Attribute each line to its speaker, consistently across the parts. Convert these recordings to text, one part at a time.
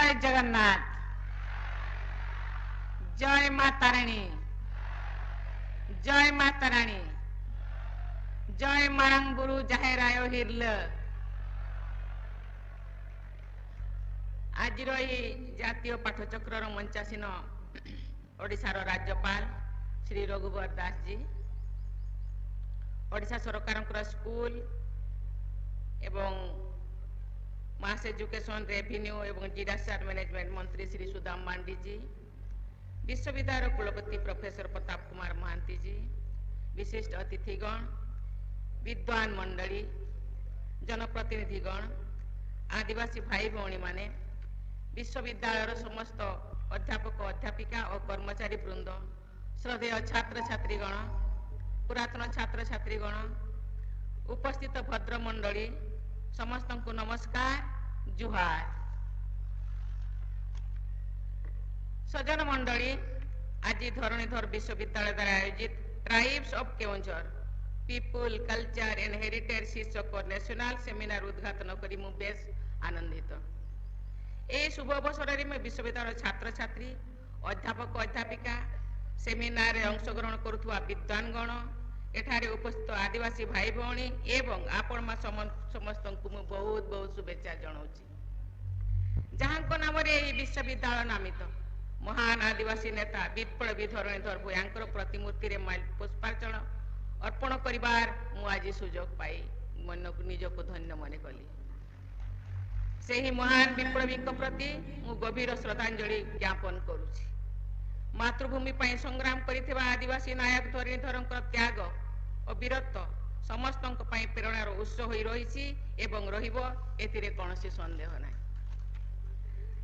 Speaker 1: जय जगन्नाथ, जय माता रानी, जय माता रानी, जय मारांगबुरु जाहेरायो हिरल। आज जातीय पाठचक्र मंचासीन ओडिशार राज्यपाल श्री रघुवर दास जी, ओडिशा सरकार स्कूल एवं मास एजुकेशन रेवेन्यू एवं डिजास्टर मैनेजमेंट मंत्री श्री सुदाम मांडी जी, विश्वविद्यालय कुलपति प्रोफेसर प्रताप कुमार महांती जी, विशिष्ट अतिथिगण, विद्वान मंडली, जनप्रतिनिधिगण, आदिवासी भाई भौणी माने, विश्वविद्यालय समस्त अध्यापक अध्यापिका और कर्मचारी वृंद, श्रद्धेय छात्र छात्रीगण, पुरातन छात्र छात्रीगण, उपस्थित भद्र मंडली समस्त को नमस्कार, जुहार। सज्जन मंडली, आज धरणीधर विश्वविद्यालय द्वारा आयोजित tribes of Keonjhar people culture and heritage शीर्षक नेशनल सेमिनार उद्घाटन करी मु बेस आनंदित। ए शुभ अवसर में विश्वविद्यालय छात्र छात्री, अध्यापक अध्यापिका, सेमिनार रे अंशग्रहण करुवा विद्वानगण, एठारे उपस्थित आदिवासी भाई भौणी एवं आपण समस्त को मु बहुत बहुत शुभेच्छा जनाऊँगी। जहाँ नाम विश्वविद्यालय नामित महान आदिवासी नेता विप्लवी धरणीधर भूयांकर प्रतिमूर्ति रे पुष्पार्चन अर्पण करिबार मु आज सुजोग पाई मन को निज को धन्य मन कली। से ही महान विप्लवी प्रति मु गभीर श्रद्धांजलि ज्ञापन करुछि। मातृभूमि पाई संग्राम करिथिबा आदिवासी नायक धरणीधर त्याग और वीरत्व समस्त प्रेरणार उत्स होई रहिछि एवं रहिबो, एथिरे कौनसी संदेह नाही।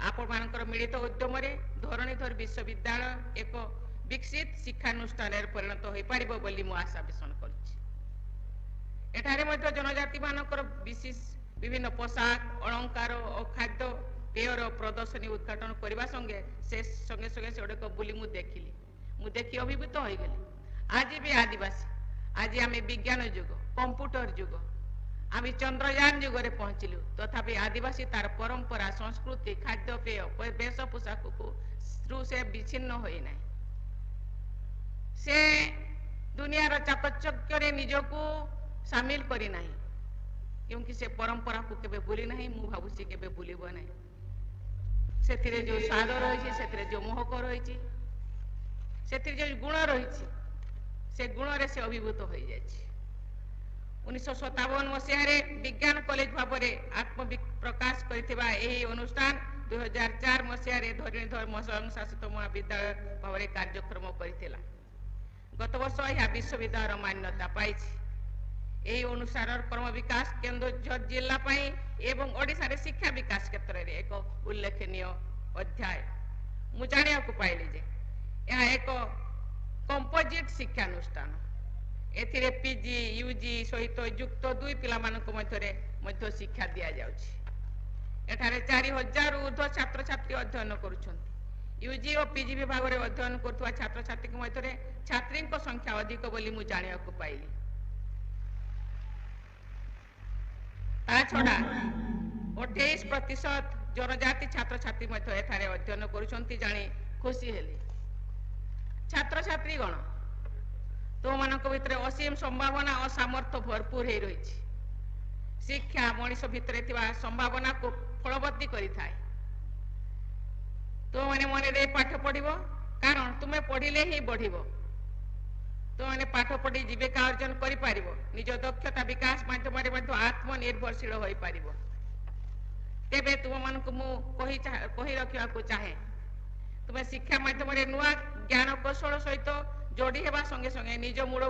Speaker 1: आपण मानकर मिलित उद्यम रे धरणीधर विश्वविद्यालय एक विकसित शिक्षानुष्ठान परिणत होई पारिबो बोली मु आशा पोषण करुछि। एठारे मध्य जनजाति मानकर विशेष विभिन्न पोशाक, अलंकार और खाद्य पेयर प्रदर्शनी उद्घाटन करने संगे से बुली मु देखी अभिभूत हो गली। आज भी आदिवासी, आज आम विज्ञान युग, कंप्यूटर युग, आम चंद्रयान युग रे पहुंचलु, तथापि आदिवासी तार परंपरा, संस्कृति, खाद्य पेय, वेश पोशाक को से विच्छिन्न होई नाही। से दुनियार चाकचक्य निजको सामिल करी नाही, क्योंकि से परंपरा को केबे भूली नाही। मु भाबुसी केबे भूलिबो नाही। सेथिरे जो स्वाद रही, सेथिरे जो मोहक रही, सेथिरे जो गुण रही, से गुण रे से अभिभूत हो जायछि। 1957 मसीह विज्ञान कॉलेज भाव में आत्मप्रकाश करथिबा एही अनुष्ठान 2004 मसीह धरणीधर स्वयं शासित महाविद्यालय भाव में कार्यक्रम करथिला। गत वर्ष यह विश्वविद्यालय मान्यता पाइछि। यही अनुसार कर्म विकास केन्दुझर जिला एवं ओडिशा रे शिक्षा विकास क्षेत्र में एक उल्लेखनीय अध्याय मु जानिया को पाइली जे यह एक कंपोजिट शिक्षानुष्ठान। एथिरे पीजी यूजी सहित युक्त 2 पिला मानक मध्य शिक्षा दिया जाउछि। एठारे 4000 ऊर्ध्व छात्र छात्री अध्ययन करुछन्ति। यूजी और पीजी विभाग रे अध्ययन करथुवा छात्र छात्री के मध्य छात्री संख्या अधिक बोली मु जानिया को पाइली। छड़ा 28% जनजाति छात्र छात्री एठारे अध्ययन करुछन्ति जानी खुशी हेली। छात्र छात्री गण तो मानक भितरे असीम संभावना और सामर्थ्य भरपूर हो रही। शिक्षा मनीष भितरे थिबा संभावना को फलवती करिथाय। तो माने मन रे पाठ पढ़िबो, कारण तुमे पढ़िले ही बढ़िबो। तो मैंने पाठ पढ़ी जीविका अर्जन करि पारिबो, निज दक्षता विकास माध्यम आत्मनिर्भरशील हो पारिबो। तेबे तुम मन को मु कही रखा को चाहे, तुम्हें शिक्षा माध्यम नुआ ज्ञान कौशल सहित जोड़ी हेबा संगे संगे निज मूल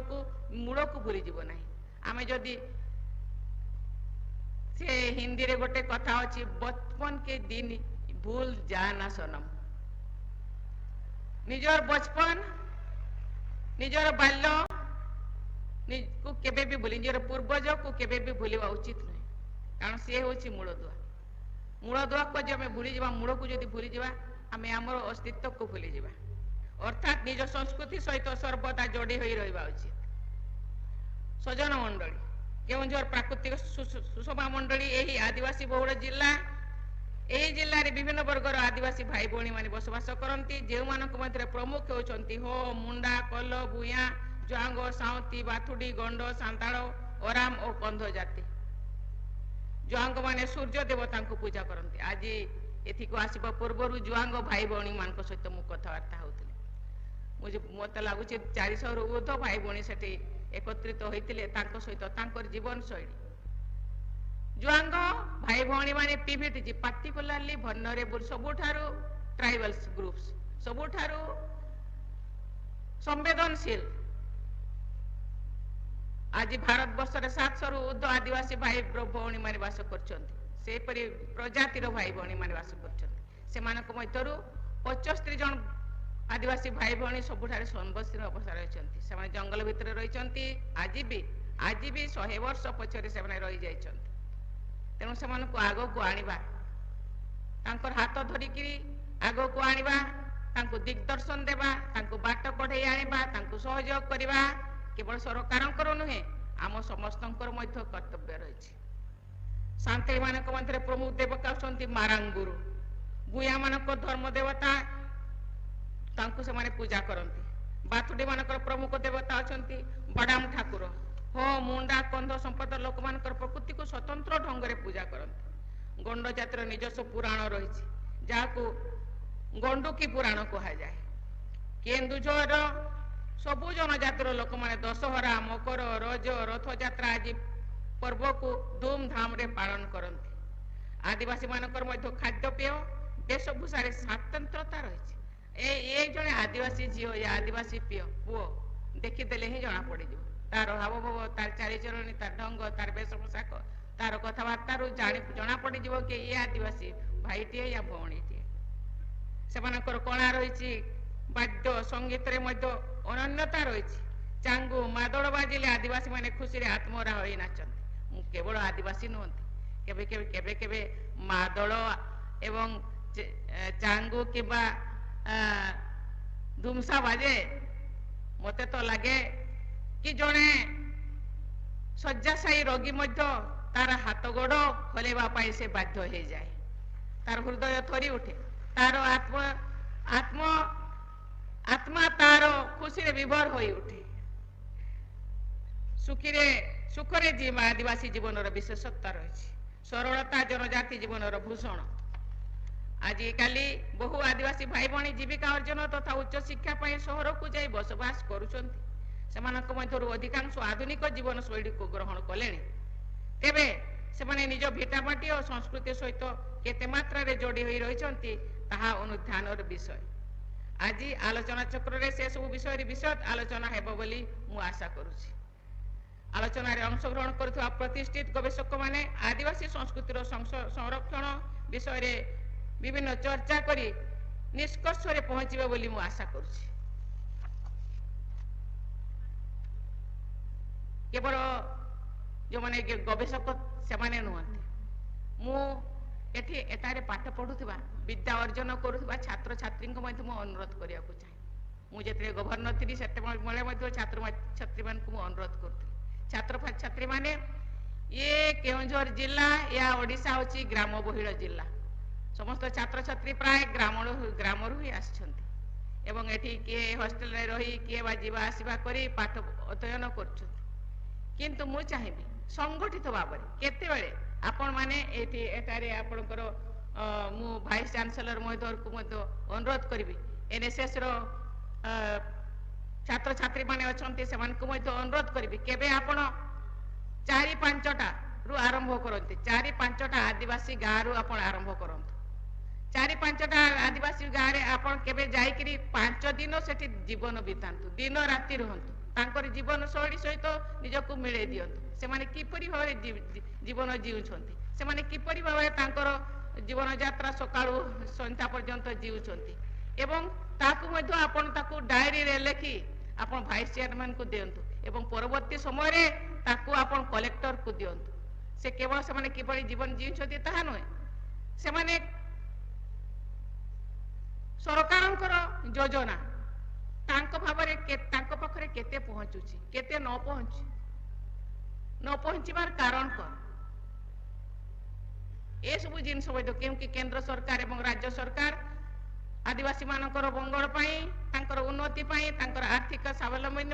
Speaker 1: को भूली जीव नाही। आमे जदि से हिंदी रे गोटे कथा अछि, बचपन के दिन भूल जाना सनम। निजर बचपन, निजर बाल्य को केबे भी भूली, निजर पूर्वज को केबे भी भूलिबा उचित नहीं, कारण सी होछि मूलदुआ। मूलदुआ को जब हमें भूली जावा, मूल को जदि भूली जावा, हमें आमर अस्तित्व को भूली जावा। अर्थात निज संस्कृति सहित सर्वदा जोड़ी होई रहिबा उचित। सजन मंडली, केवंझर प्राकृतिक सुषमा मंडली यही आदिवासी बहुल जिला, यही जिले में विभिन्न वर्गर आदिवासी भाई भौणी माने बसवास करती जो मध्य प्रमुख होती हो मुंडा कल भूया जुआंग साउती बाथुडी गंड सांताड़ ओराम और कंध जाति जुआंग माने सूर्य देवता को पूजा करती आज एथि को आसवा पूर्व जुआंग भाई भौणी मान सहित मु कथबार्ता होती मुझे मत लगुच 400 रु ऊर्ध भाई भौणी से एकत्रित होते सहित जीवन शैली जुआंग भाई भौणी माने पीवीटी पार्टिकुलरली भनरेबल सबुठारु ट्राइबल्स ग्रुप्स सबुठारु संवेदनशील आज भारत वर्ष 700 रु ऊर्ध आदिवासी भाई भौणी माने वास करछन्ति प्रजातिर भाई भौणी माने वास करछन्ति सेमानक मध्यरु 75 जन आदिवासी भाई भौणी सबुठारे संवेदनशील अवस्था रहिछन्ति सेमाने जंगल भितर रहिछन्ति आज भी 100 वर्ष पछरे सेमाने रहि जाइछन्ति तेणु से आग को आनिबा तांकर हाथ धरिकी आग को आनिबा तांको दिग्दर्शन देबा तांको बाट कढ़े आनिबा तांको सहयोग करबा केवल सरकारंकर नुहे आम समस्तंकर मध्य कर्तव्य रही सांतली मानक मध्य प्रमुख देवता होती मारांगुरु गुया मानक धर्म देवता तांको से माने पूजा करती बाथुडी मानकर प्रमुख देवता अच्छा बडाम ठाकुर हो मुंडा कंध संपद लोक मान प्रकृति को स्वतंत्र ढंग से पूजा करती गंड जातिर निजस्व पुराण रही जहाँ गंडुकी पुराण कह जाए केन्दुझर सबु जनजातिर लोक माने दशहरा मकर रज रथ यात्रा आज पर्व को धूमधाम रे पालन करती आदिवासी मानकर मध्य खाद्यपेय वेशभूषा स्वतंत्रता रही ए जड़े आदिवासी झील या आदिवासी पुओ देखीदे ही जना पड़ तार हाव भाव तार चालीचरणी तार ढंग तार वेश पोशाक तार कथबार्तार जना पड़ कि ये आदिवासी भाईटे या भौणीटे से कला रही वाद्य संगीत अनन्यता रही चांगू मादल बाजिले आदिवासी माने खुशी रे आत्महरा हो नाचती केवल आदिवासी नुहति केबे केबे केबे केबे मादल एवं चांगू किबा धुमसा बाजे मते तो लगे कि जड़े शय्याशायी रोगी तार हाथ गोड़ हलैवा से बाध्य हो जाए तार हृदय थरी उठे तार आत्मा आत्मा आत्मा तार खुशी विभोर हो उठे सुखरे जीवन आदिवासी जीवन विशेषता रही सरलता जनजाति जीवन भूषण आजिकाली बहु आदिवासी भाई भौणी जीविका अर्जन तथा उच्च शिक्षा सहर को जाई बसवास करुछन्ति सेमानक मध्यरु अधिकांश आधुनिक जीवन शैली को ग्रहण कले तेबे सेमाने निज भिटामाटी और संस्कृति सहित केते मात्रा रे जोड़ी होई रहिछन्ति ताहा अनुध्यानर विषय आज आलोचना चक्र रे से सब विषय विशद आलोचना हेबो बोली मु आशा करूछि आलोचना रे अंशग्रहण करथुवा प्रतिष्ठित गवेषक माने आदिवासी संस्कृतिर संरक्षण विषय रे विभिन्न चर्चा करी निष्कर्ष रे पहुंचबे बोली मु आशा करूछि केवल जो माने गवेषक से माने नुहति मु एठी एटारे पाठ पढुथिबा विद्या अर्जन करुथिबा छात्र छात्री को मु अनुरोध करिया को चाहे मु जेते गवर्नर थी सेते मले मध्य छात्र छात्री मान को अनुरोध करथि छात्र छात्री माने ये केउंझर जिला या ओडिशा होची ग्राम बहुल जिला समस्त छात्र छात्री प्राय ग्राम ही आछंती एवं एठी के हॉस्टल रे रही के बा जीवा आसीबा करी पाठ अध्ययन करछथि किंतु मु चाहिबी संगठित भाव में केते बेले आपण माने एठी एटारे आपनकर मु वाइस चांसलर महोदय को मध्य अनुरोध करिबी एनएसएस रो छात्र छात्री माने अछंती सेमान को मध्य अनुरोध करिबी केबे आपण 4-5टा रु आरंभ करंती 4-5टा आदिवासी गाँ रु आपण आरंभ करंतु 4-5टा आदिवासी गाँ रे आपण केबे जाईकरी 5 दिन सेठी जीवन बितांतु दिन राति रहंतु तांकर जीवन शैली सहित निजको मिले दियंतु से माने किपरि भावे जीवन जीउछंती से माने किपरि भावे तांकर जीवन यात्रा सकाळु संध्या पर्यंत जीउछंती एवं ताकू मध्य आपण ताकू डायरी रे लेखि आपण वाइस चेयरमैन को दियंतु एवं परवर्ती समय रे ताकू आपण कलेक्टर को दियंतु से केवल से माने किपरि जीवन जीउछंती ताहा नय से माने सरकारंकर योजना तांको भावरे तांको पाखरे केते पहुंचुची केते न पहुंचीबार कारण कौन ए सब जिनस क्योंकि केंद्र सरकार एवं राज्य सरकार आदिवासी मानकर मंगल तांकर उन्नति तांकर आर्थिक स्वावलंबन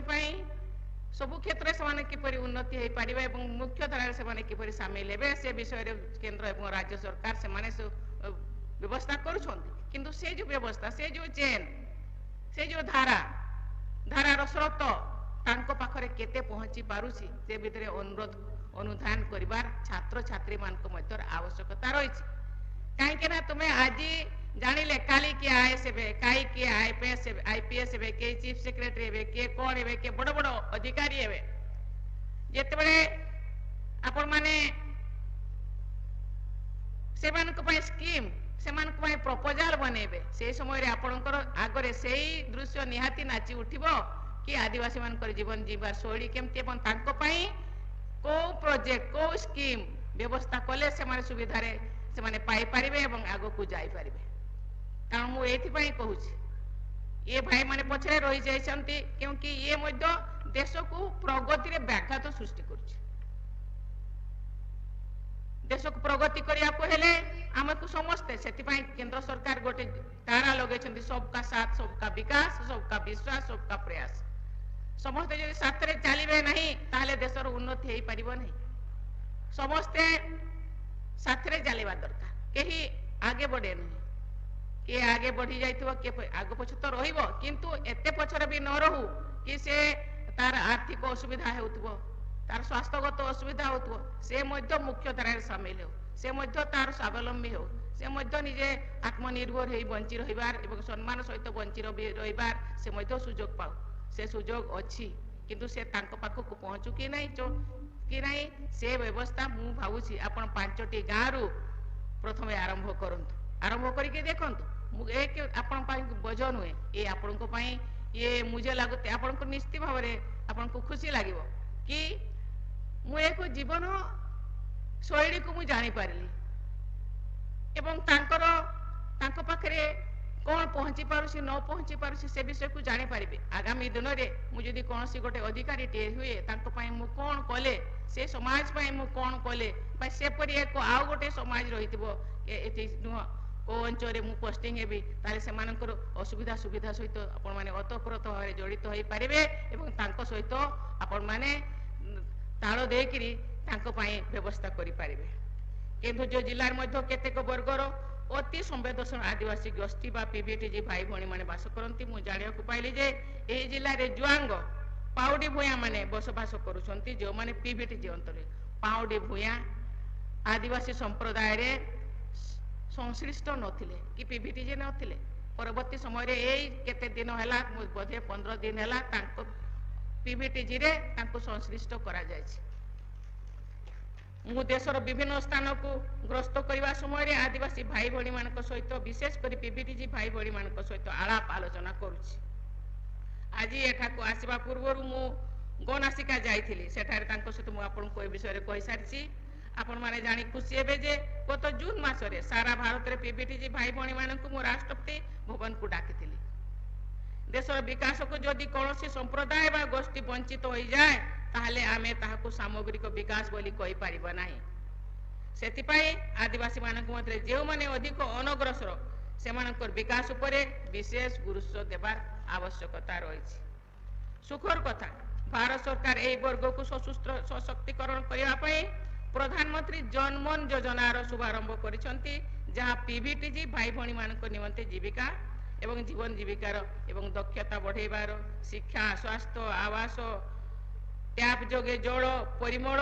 Speaker 1: सबु क्षेत्र से किपरि उन्नति हो पार एवं मुख्य धारा से किपरि सामिल हे से विषय केंद्र एवं राज्य सरकार से व्यवस्था करुछंती से जो व्यवस्था से जो चेन से जो धारार स्रोत तांको पाखरे केते पहुंची पारुछि से भितरे अनुरोध अनुधान करिवार छात्र छात्री मानक मध्य आवश्यकता रही कहीं तुम्हें आज जानिले काली किए आईएएस हे कई किए आईपीएस हे किए चीफ सेक्रेटरी हे किए कौन हे किए बड़ बड़ अधिकारी हे जिते आपण माने स्कीम से प्रपोजाल बनइबे से समय आपणकर आगरे से दृश्य निहाती नाची उठिबो कि आदिवासी मानकर जीवन जीवार शैली केमती को प्रोजेक्ट को स्कीम व्यवस्था कले से सुविधा रे से पाई पारिबे एवं आगो को जाई पारिबे कारण मु एथि कहूँ ये भाई माने पछरे रही जाइछंती क्योंकि ये मध्य देश को प्रगति रे व्याघात सृष्टि करुछि देश को प्रगति करिया को हेले हमकु समस्ते सेति केंद्र सरकार गोटे तारा लगे सबका साथ सबका विकास सबका विश्वास सबका प्रयास समस्ते जो साथ रे चलिबे नहीं ताले देशर उन्नति हो पारिबो नहीं समस्ते साथ रे चलिबा दरकार केही आगे बढ़े नहीं किए आगे बढ़ी जाइथिबो के आगे पछ तो रहिबो किंतु एते पछरे भी न रहू कि से तार आर्थिक असुविधा हेउथबो तार स्वास्थ्यगत असुविधा होतबो से मध्य मुख्य धारा रे शामिल हो से मध्य तार स्वावलंबी हो से मध्य निजे आत्मनिर्भर होई बंची रहिबार एवं सम्मान सहित बंची रहिबार से मध्य सुजोग पाउ से सुजोग अछि किंतु से तांको पाखो को पहुंचू कि नहीं से व्यवस्था मु भाबुछि आपण 5टी गाँ रु प्रथमे आरंभ करंतु आरंभ करके देखंतु मु एक आपण पाई बोझ नुहे ये आपण को पाई ये मुझे लागुते आपण को निश्चित भाव रे आपण को खुशी लागिवो कि मु एक जीवन शैली को मु जानी पारली एवं तांको पाखरे कौन पहुंची पारुछि न पहुंची पारुछि से विषय को जानी पारिबे आगामी दिन रे मु जदी कोनसी गोटे अधिकारी टे हुए तांको पाई मु कोन कले से समाज पाई मु कोन कले बा से परि एक आउ गोटे समाज रहितबो एति नुह को अंचल रे मु पोस्टिंग हेबी ताले से मानकर असुविधा सुविधा सहित आपण माने अतप्रत भावे जड़ित होई पारिबे एवं तांको सहित आपण माने ताळ देकिरी तांको पाई व्यवस्था करि पारिबे केन्दुझर जिल्लार मध्य केतेक वर्गर अति संवेदनशील आदिवासी गोष्ठी बा पीबीटीजी भाई भणी माने बास करती मु जानिया को पाइली जे एही जिल्ला रे जुआंग पाउडी भूया माने बसबास करूछंती जो माने पीबीटीजी अंतरे पाउडी भूया आदिवासी संप्रदाय रे संश्लिष्ट नथिले कि पीबीटीजी नथिले परवर्ती समय रे एई केते दिन हैला बोधे 15 दिन हैला तांको पीबीटीजी रे तांको संश्लिष्ट करा जायछि मु देशर विभिन्न स्थान को ग्रस्त करने समय आदिवासी भाई भणी मान सहित विशेष कर पीबीटीजी भाई भणी मान सहित आलाप आलोचना करुछि आज एठाको आसवा पूर्व मु गनासिका जाइथिली सेठारे तांको सहित मु आपन को ए विषय रे कहि सारछि आपण माने जानी खुशी हेबे जे गत जून मास रे सारा भारत रे पीबीटीजी भाई भणी मान को मु राष्ट्रपति भवन को डाकिथिली देशर विकास को जदि कोनोसी संप्रदाय बा गोष्ठी वंचित हो जाए ताहले आमे ताहाको सामग्रिक विकास बोली कहि पारिबा नाही सेति पई आदिवासी मानक मध्य जेउ माने अधिक अनग्रसर सेमानकर विकास उपरे विशेष गुरुत्व देबार आवश्यकता रहिछि सुखर कथा भारत सरकार एई वर्ग को सशक्तिकरण करिया पई प्रधानमंत्री जनमन योजनार शुभारंभ करिसंती जहां पीबीटीजी भाई भणी मानक निमंते जीविका एवं जीवन जीविकार एवं दक्षता बढ़ेबार शिक्षा स्वास्थ्य आवास टैप जोगे जल परिमल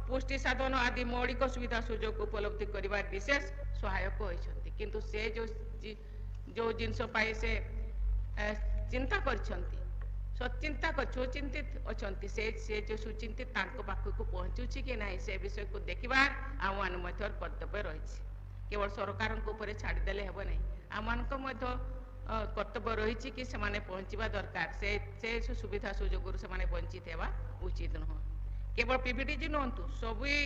Speaker 1: पुष्टि साधन आदि मौलिक सुविधा सुजोग उपलब्धि करने विशेष सहायक होइछंती किंतु से जो जिनस पाई से चिंता करछंती सचिंता सुचिंतित अछंती से जो सुचिंतित तांको पाखु को पहुंचुछि कि नहीं से विषय को देखिबार आमान मध्य कर्तव्य रहिछि केवल सरकार को ऊपर छाड़ी देले हेबो नहीं आमान को मध्य कर्तव्य रही कि से माने पहुंचवा दरकार से सुविधा सुजोग से माने वंचित हेबा उचित नुह केवल पीबीटीजी नुहतु सबी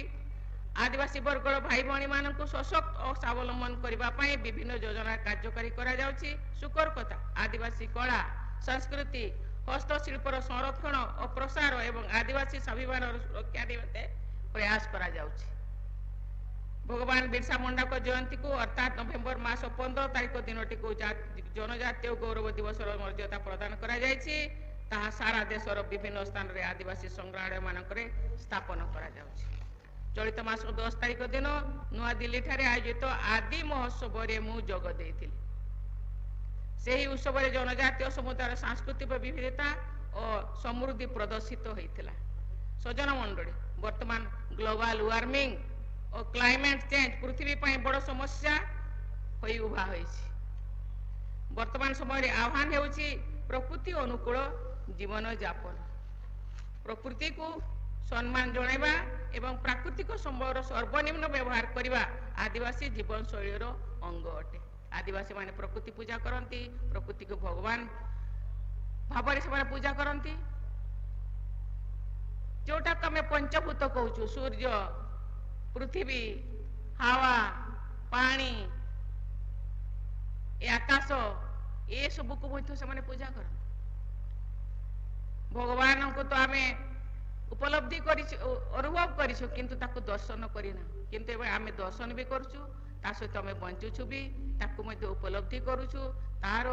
Speaker 1: आदिवासी वर्ग भाई भणी मान सशक्त और स्वावलंबन करने विभिन्न योजना कार्यकारी करा जाउछि सुकर कथा आदिवासी कला संस्कृति हस्तशिल्पर संरक्षण और प्रसार एवं आदिवासी स्वाभिमान सुरक्षा निमंते प्रयास करा जाउछि भगवान बिरसा मुंडा को जयंती को अर्थात नवेम्बर मास 15 तारीख दिनटी को जनजातीय गौरव दिवस मर्यादा प्रदान करा जायछि। ताहा सारा देशर विभिन्न स्थान रे आदिवासी संग्रहालय मानकरे स्थापन करा जाउछि। चलित मास 10 तारीख दिन नुआ दिल्ली ठारे आयोजित आदि महोत्सव रे मु जोग देइथिलि। सेही उत्सव रे जनजातीय समुदायर सांस्कृतिक विविधता और समृद्धि प्रदर्शित होइथिला। सजन मंडली वर्तमान ग्लोबल वार्मिंग और क्लाइमेट चेंज पृथ्वी पर बड़ समस्या होई उभा होइछि। वर्तमान समय रे आह्वान हेउछि प्रकृति अनुकूल जीवन यापन, प्रकृति को सम्मान जणाइबा एवं प्राकृतिक संबळर सर्वनिम्न व्यवहार करिबा आदिवासी जीवन शैलीर अंग अटे। आदिवासी माने प्रकृति पूजा करती, प्रकृति को भगवान भाव से पूजा करती। जोटा आम पंचभूत कहूँ सूर्य, पृथ्वी, हावा, पानी, आकाश, ये सब को से पूजा कर भगवान को तो आम उपलब्धि अनुभव कर दर्शन करना, किंतु आम दर्शन भी करूँ, ता सहित आम बंचुछु भी, ताकू उपलब्धि करूँ, तार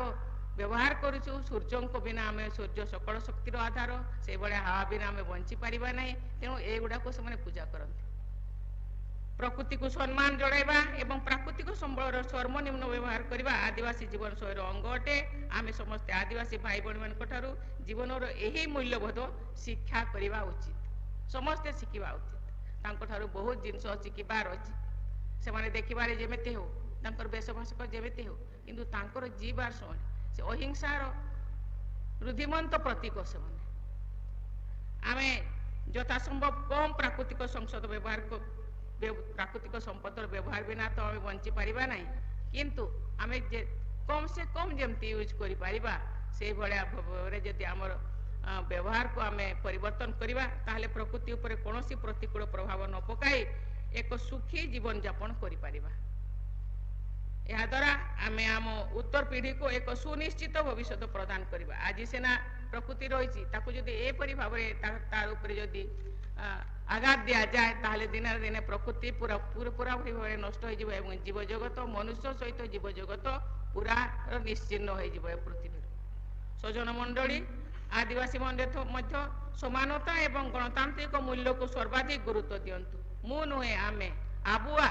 Speaker 1: व्यवहार करूँ। सूर्य को बिना आम सूर्य सकल शक्तिर आधार, से भाया हावा बिना आम बंची पारिबा नहीं। तेणु एगुड़ा को से पूजा करते। प्रकृति को सम्मान जणाइबा एवं प्राकृतिक संबळर सर्वनिम्न व्यवहार करबा आदिवासी जीवन शैलीर अंग अटे। आम समस्त आदिवासी भाई बहन मान ठारू जीवनर यही मूल्यबोध शिक्षा करबा उचित, समस्ते शिखिबा उचित। तांको ठारू बहुत जिनस शिखिबार अछि। से माने देखिबारे जेमेते हो, तांकर वेशभाषक जेमेते हो, किंतु तांकर जीवार समय से अहिंसार रुधिमंत प्रतीक से माने आमे यथासंभव कम प्राकृतिक संसद व्यवहार प्राकृतिक संपदर व्यवहार बिना तो आम बंची पारिबा नहीं, किंतु आम कम से कम जमती यूज करि पारिबा से भलिया भाबरे जदि हमर व्यवहार को आम परिवर्तन करिबा ताहले प्रकृति ऊपर कोनोसी प्रतिकूल प्रभाव न पकाई एक सुखी जीवन यापन करि पारिबा। या द्वारा आम आम उत्तर पीढ़ी को एक सुनिश्चित भविष्य प्रदान करबा। आज सेना प्रकृति रही ताकू जदि एपरि भाबरे तार ऊपर जदि आघात दिया जाए ताहले दिन दिन प्रकृति पूरा भाव नष्ट हो जीव जगत मनुष्य सहित जीव जगत पूरा निश्चिन्न हो पृथ्वी। सजन मंडली आदिवासी मध्य समानता एवं गणतांत्रिक मूल्य को सर्वाधिक गुरुत्व दियंतु। मु नुहे आमे आबुआ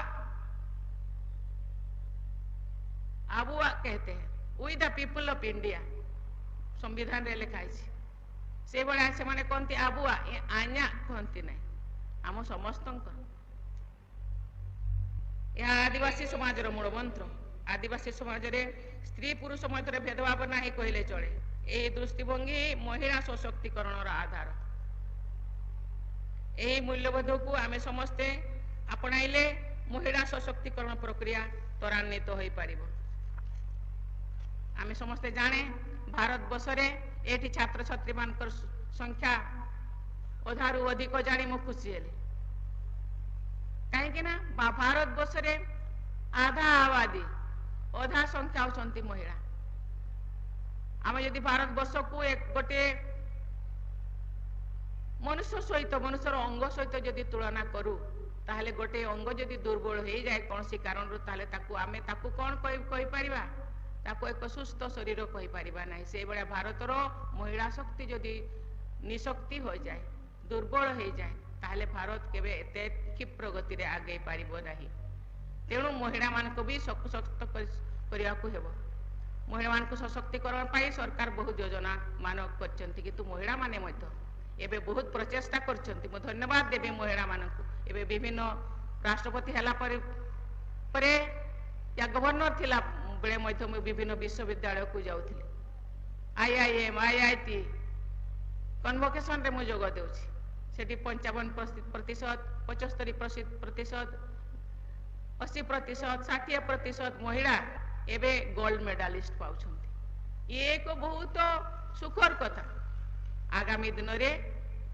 Speaker 1: आबुआ कहते हैं, we the people of India संविधान रे लिखा है। से भाया से माने कहते आबुआ, आञा कहती नहीं, आम समस्त यह आदिवासी समाज मूल मंत्र। आदिवासी समाज रे स्त्री पुरुष मध्य भेदभाव नहीं कहले चले। यही दृष्टिभंगी महिला सशक्तिकरण आधार। यही मूल्यबोध को आम समस्ते अपनाइले महिला सशक्तिकरण प्रक्रिया त्वरान्वित हो पारिबो। आम समस्ते जाने भारत वर्ष रे एठी छात्र छात्री मानकर संख्या अधारू अधिक जानी मु खुशी हेली। कहीं भारत वर्ष रे आधा आबादी अधा संख्या होती महिला। आम यदि भारत वर्ष को एक गोटे मनुष्य सहित मनुष्यर अंग सहित जदि तुलना करूँ ताहले गोटे अंग जदि दुर्बल हो जाए कौन सी कारण ताहले ताकू आमे ताकू कौन कहि परिबा, ताकू एक सुस्थ शरीर कहि परिबा नहीं। से भाया भारतर महिला शक्ति जदि निशक्ति हो जाए दुर्बल हो जाए ताहले भारत केबे एते क्षिप्र गति रे आगे पारिबो नहीं। तेणु महिला मानक भी सशक्त करिया को हेबो। महिला मान को सशक्तिकरण पाई सरकार बहुत योजना मान करछंती, किंतु महिला माने मध्य एबे बहुत प्रचेष्टा करछंती। मु धन्यवाद देबे महिला मानक। एबे विभिन्न राष्ट्रपति हला परे या गवर्नर थिला बेले मध्य मु विभिन्न विश्वविद्यालय को जाउथिली। आईआईएम आईआईटी कन्वोकेशन रे मु जोग देउछि। सेठी 55%, 75%, 80%, 60% महिला एबे गोल्ड मेडालिस्ट पाउछंती। ये एक बहुत सुखर कथा। आगामी दिन रे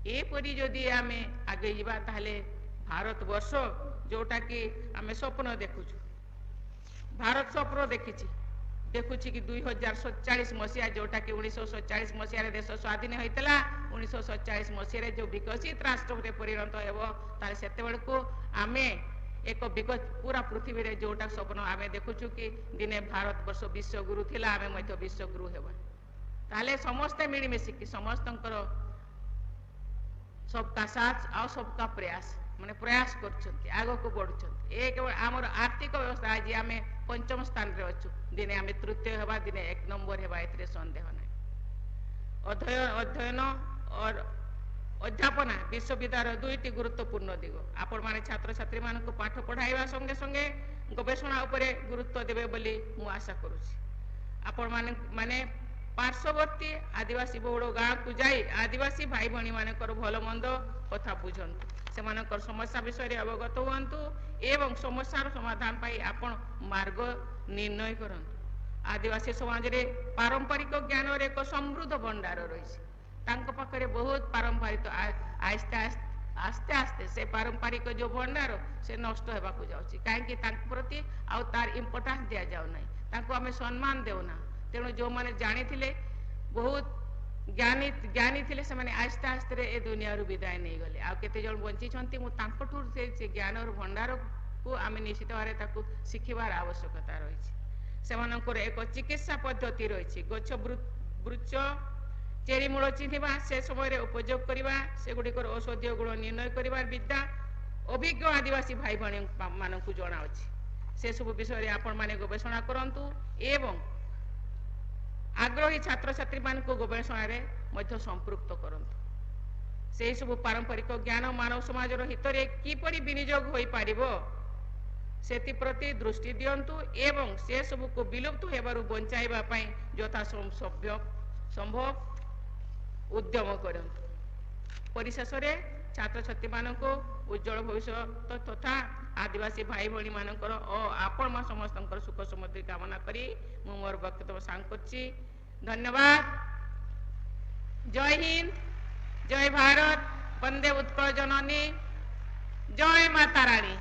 Speaker 1: एपरी जदि आमे आगे जीवा ताहले भारत वर्ष जोटा कि आमे स्वप्न देखुछु, भारत स्वप्न देखुछि कि 2047 मसीहा जोटा कि 1947 मसीह देश स्वाधीन होता 1947 मसीह जो विकसित राष्ट्र परिणत हेब ताले सेते बेलको आमे एक पूरा पृथ्वी रे जोटा स्वप्न आमे देखुछु कि दिने भारत वर्ष विश्वगुरु थिला आमे मध्य विश्वगुरु हेबा ताले समस्ते मिलिमिशि कि समस्तंकर सबका साथ आ सबका प्रयास माने प्रयास करछन्ति आगो को बढ़छन्ति एक हमर आर्थिक व्यवस्था आज आमे पंचम स्थान रे अछु दिने आमे तृतीय हेबा दिने एक नंबर हेबा एतरे संदेह नै अध्ययन और अध्यापना विश्वविद्यालय दुईटी गुरुत्वपूर्ण दिग आपण माने छात्र छात्री मानक पाठ पढ़ाइबा संगे संगे गवेषणा उपरे गुरुत्व देबे बोली मु आशा करूछि आपण माने पार्श्ववर्ती आदिवासी बहुल गाँ को जाई आदिवासी भाई भणी मानकर भल मंद कथा बुझंतु सेमानकर समस्या विषय अवगत हुअन्तु एवं समस्यार समाधान पाई आपण मार्ग निर्णय करंतु आदिवासी समाज रे पारंपरिक ज्ञान रे एक समृद्ध भंडार रही तांको पाखरे बहुत पारंपरिक आस्ते आस्ते आस्ते से पारंपरिक जो भंडार से नष्ट हेबा को जाउछि काहेकि तांको प्रति आ तार इंपोर्टेंस दिया जाउ नै तांको हमें सम्मान देउना तेणु जो माने जानी थिले बहुत ज्ञानी थिले से माने आस्ते आस्ते रे ए दुनिया रु विदाय नै गले आ केते जण बंची छंती मु तांको ठुर से ज्ञान और भंडार को आमे निश्चित भारे ताकू सिखिबार आवश्यकता रही सेमानकर एक चिकित्सा पद्धति रही गछ वृक्ष चेरी मूल चिन्हवा से समय उपयोग करवा से गुड़िकर औषधीय गुण निर्णय कर विद्या अभिज्ञ आदिवासी भाई भाई मानक जना अच्छी से सब विषय आपण माने गवेषणा करंतु एवं आग्रही छात्र छात्री मानक गवेषणा रे मध्य संपृक्त करंतु से सब पारंपरिक ज्ञान मानव समाज हित रे किपरि विनियोग होई पारिबो सेति प्रति दृष्टि दियंतु एवं से सब को विलुप्त हेबारु बंचाइबा पई यथा संभव उद्यम करंतु परिशेष रे छात्र छात्री मानक उज्जवल भविष्य तथा आदिवासी भाई भणी मानकर आपण मा समस्तंकर सुख समृद्धि कामना करी मु मोर वक्तव्य सांग करछि धन्यवाद जय हिंद जय भारत वंदे उत्कल जननी जय माता रानी।